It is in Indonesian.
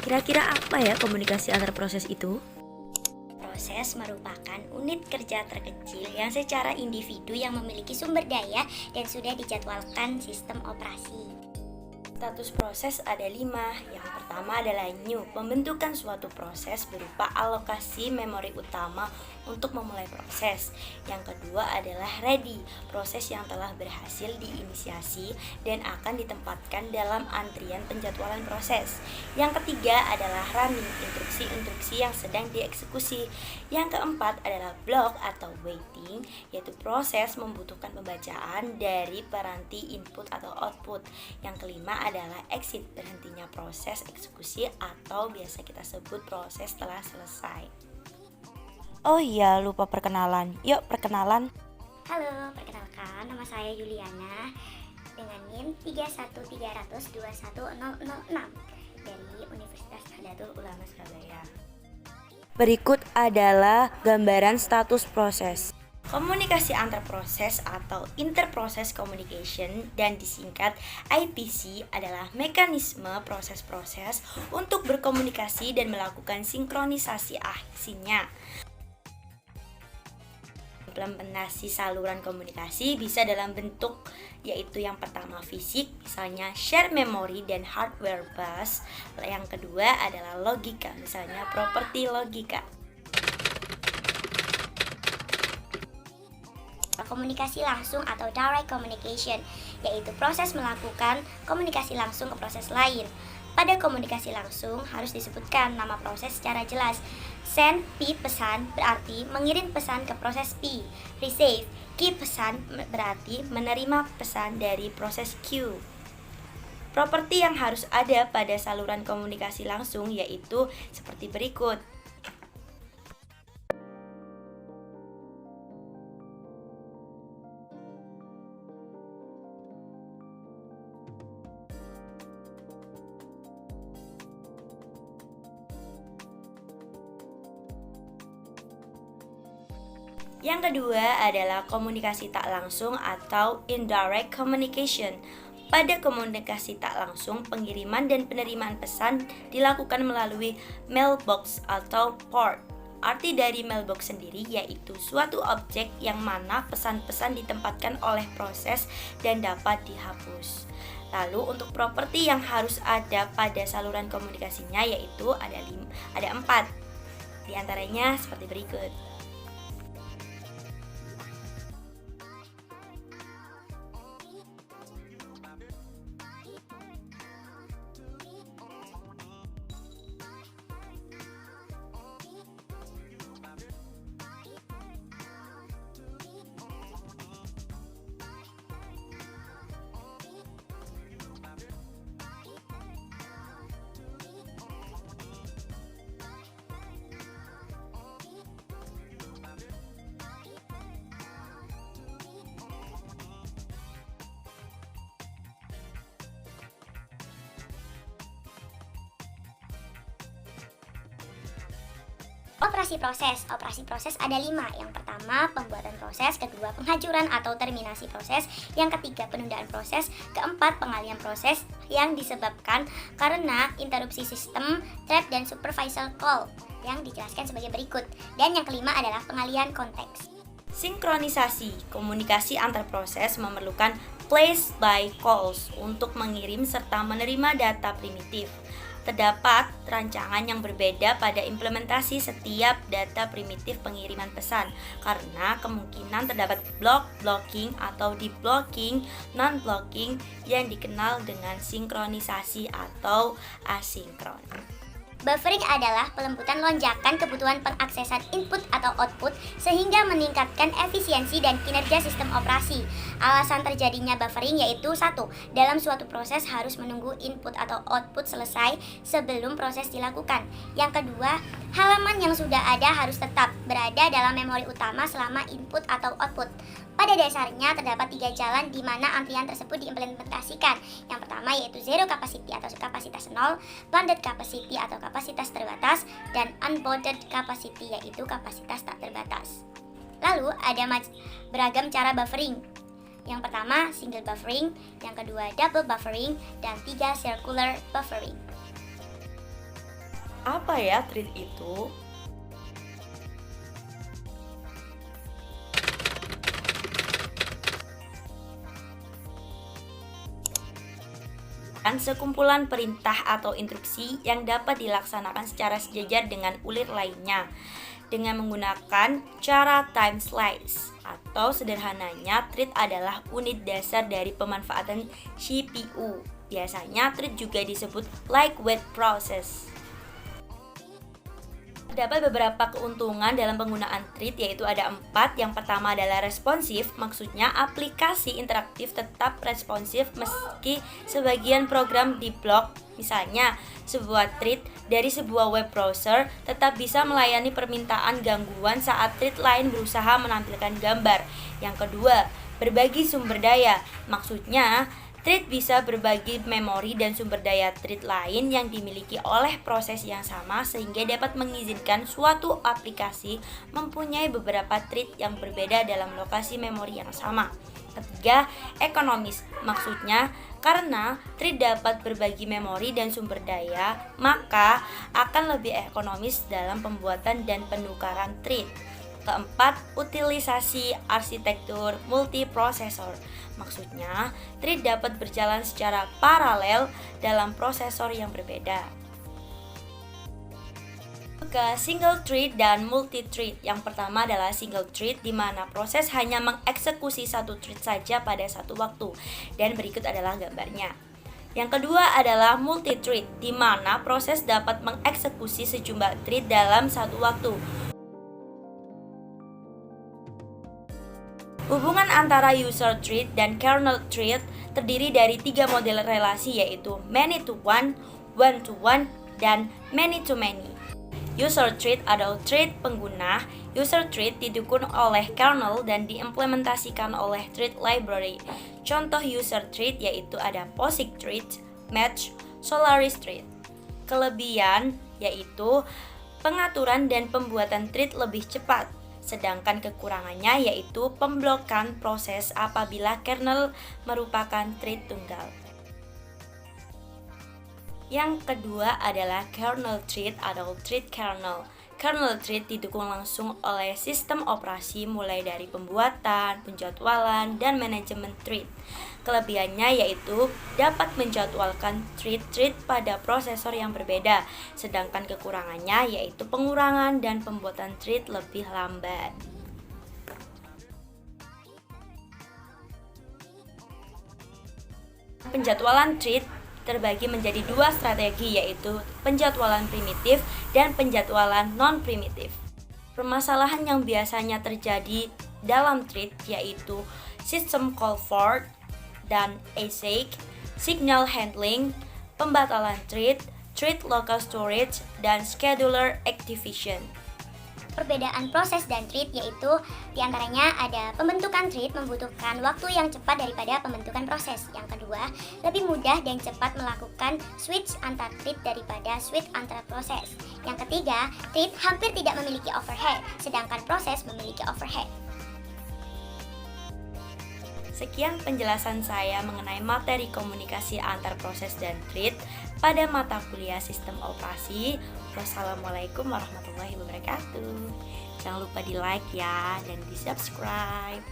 Kira-kira apa ya komunikasi antar proses itu? Proses merupakan unit kerja terkecil yang secara individu yang memiliki sumber daya dan sudah dijadwalkan sistem operasi. Status proses ada 5. Yang pertama adalah new, pembentukan suatu proses berupa alokasi memori utama untuk memulai proses. Yang kedua adalah ready, proses yang telah berhasil diinisiasi dan akan ditempatkan dalam antrian penjadwalan proses. Yang ketiga adalah running, instruksi-instruksi yang sedang dieksekusi. Yang keempat adalah block atau waiting, yaitu proses membutuhkan pembacaan dari peranti input atau output. Yang kelima adalah exit, berhentinya proses eksekusi atau biasa kita sebut proses telah selesai. Oh iya, lupa perkenalan. Yuk perkenalan. Halo, perkenalkan nama saya Yuliana dengan NIM 31300210006 dari Universitas Nahdlatul Ulama Surabaya. Berikut adalah gambaran status proses. Komunikasi antar proses atau interprocess communication dan disingkat IPC adalah mekanisme proses-proses untuk berkomunikasi dan melakukan sinkronisasi aksinya. Implementasi saluran komunikasi bisa dalam bentuk yaitu yang pertama fisik, misalnya share memory dan hardware bus. Yang kedua adalah logika, misalnya properti logika. Komunikasi langsung atau direct communication, yaitu proses melakukan komunikasi langsung ke proses lain. Pada komunikasi langsung harus disebutkan nama proses secara jelas. Send P pesan berarti mengirim pesan ke proses P. Receive Q pesan berarti menerima pesan dari proses Q. Properti yang harus ada pada saluran komunikasi langsung yaitu seperti berikut. Yang kedua adalah komunikasi tak langsung atau indirect communication. Pada komunikasi tak langsung, pengiriman dan penerimaan pesan dilakukan melalui mailbox atau port. Arti dari mailbox sendiri yaitu suatu objek yang mana pesan-pesan ditempatkan oleh proses dan dapat dihapus. Lalu untuk properti yang harus ada pada saluran komunikasinya yaitu ada 4. Di antaranya seperti berikut. Operasi proses ada 5. Yang pertama pembuatan proses, kedua penghancuran atau terminasi proses, yang ketiga penundaan proses, keempat pengalihan proses yang disebabkan karena interupsi sistem, trap dan supervisor call yang dijelaskan sebagai berikut, dan yang kelima adalah pengalihan konteks. Sinkronisasi komunikasi antar proses memerlukan place by calls untuk mengirim serta menerima data primitif. Terdapat rancangan yang berbeda pada implementasi setiap data primitif pengiriman pesan karena kemungkinan terdapat blocking atau deblocking, non-blocking yang dikenal dengan sinkronisasi atau asinkron. Buffering adalah pelembutan lonjakan kebutuhan pengaksesan input atau output sehingga meningkatkan efisiensi dan kinerja sistem operasi. Alasan terjadinya buffering yaitu 1. Dalam suatu proses harus menunggu input atau output selesai sebelum proses dilakukan. Yang kedua, halaman yang sudah ada harus tetap berada dalam memori utama selama input atau output. Pada dasarnya terdapat 3 jalan di mana antrian tersebut diimplementasikan. Yang pertama yaitu zero capacity atau kapasitas 0, bounded capacity atau kapasitas terbatas, dan unbounded capacity yaitu kapasitas tak terbatas. Lalu ada beragam cara buffering. Yang pertama single buffering, yang kedua double buffering, dan 3 circular buffering. Apa ya treat itu? Sekumpulan perintah atau instruksi yang dapat dilaksanakan secara sejajar dengan ulir lainnya dengan menggunakan cara time slice, atau sederhananya treat adalah unit dasar dari pemanfaatan CPU. Biasanya treat juga disebut lightweight process. Terdapat beberapa keuntungan dalam penggunaan treat, yaitu ada 4. Yang pertama adalah responsif, maksudnya aplikasi interaktif tetap responsif meski sebagian program diblok. Misalnya, sebuah treat dari sebuah web browser tetap bisa melayani permintaan gangguan saat treat lain berusaha menampilkan gambar. Yang kedua, berbagi sumber daya, maksudnya treat bisa berbagi memori dan sumber daya treat lain yang dimiliki oleh proses yang sama sehingga dapat mengizinkan suatu aplikasi mempunyai beberapa treat yang berbeda dalam lokasi memori yang sama. Ketiga, ekonomis, maksudnya karena treat dapat berbagi memori dan sumber daya, maka akan lebih ekonomis dalam pembuatan dan penukaran treat. Keempat, utilisasi arsitektur multiprosesor. Maksudnya, treat dapat berjalan secara paralel dalam prosesor yang berbeda. Ke single thread dan multi thread. Yang pertama adalah single thread, di mana proses hanya mengeksekusi satu thread saja pada satu waktu. Dan berikut adalah gambarnya. Yang kedua adalah multi thread, di mana proses dapat mengeksekusi sejumlah thread dalam satu waktu. Hubungan antara user thread dan kernel thread terdiri dari 3 model relasi, yaitu many to one to one, dan many to many. User thread adalah thread pengguna. User thread didukung oleh kernel dan diimplementasikan oleh thread library. Contoh user thread yaitu ada POSIX thread, Match, Solaris thread. Kelebihan yaitu pengaturan dan pembuatan thread lebih cepat. Sedangkan kekurangannya yaitu pemblokan proses apabila kernel merupakan thread tunggal. Yang kedua adalah kernel thread atau thread kernel. Kernel thread didukung langsung oleh sistem operasi mulai dari pembuatan, penjadwalan, dan manajemen thread. Kelebihannya yaitu dapat menjadwalkan thread pada prosesor yang berbeda, sedangkan kekurangannya yaitu pengurangan dan pembuatan thread lebih lambat. Penjadwalan thread terbagi menjadi 2 strategi, yaitu penjadwalan primitif dan penjadwalan non-primitif. Permasalahan yang biasanya terjadi dalam thread yaitu system call for dan ASIC, signal handling, pembatalan thread, thread local storage, dan scheduler activation. Perbedaan proses dan thread yaitu diantaranya ada pembentukan thread membutuhkan waktu yang cepat daripada pembentukan proses. Yang kedua, lebih mudah dan cepat melakukan switch antar thread daripada switch antar proses. Yang ketiga, thread hampir tidak memiliki overhead, sedangkan proses memiliki overhead. Sekian penjelasan saya mengenai materi komunikasi antar proses dan thread pada mata kuliah sistem operasi. Wassalamualaikum warahmatullahi wabarakatuh. Jangan lupa di like ya dan di subscribe.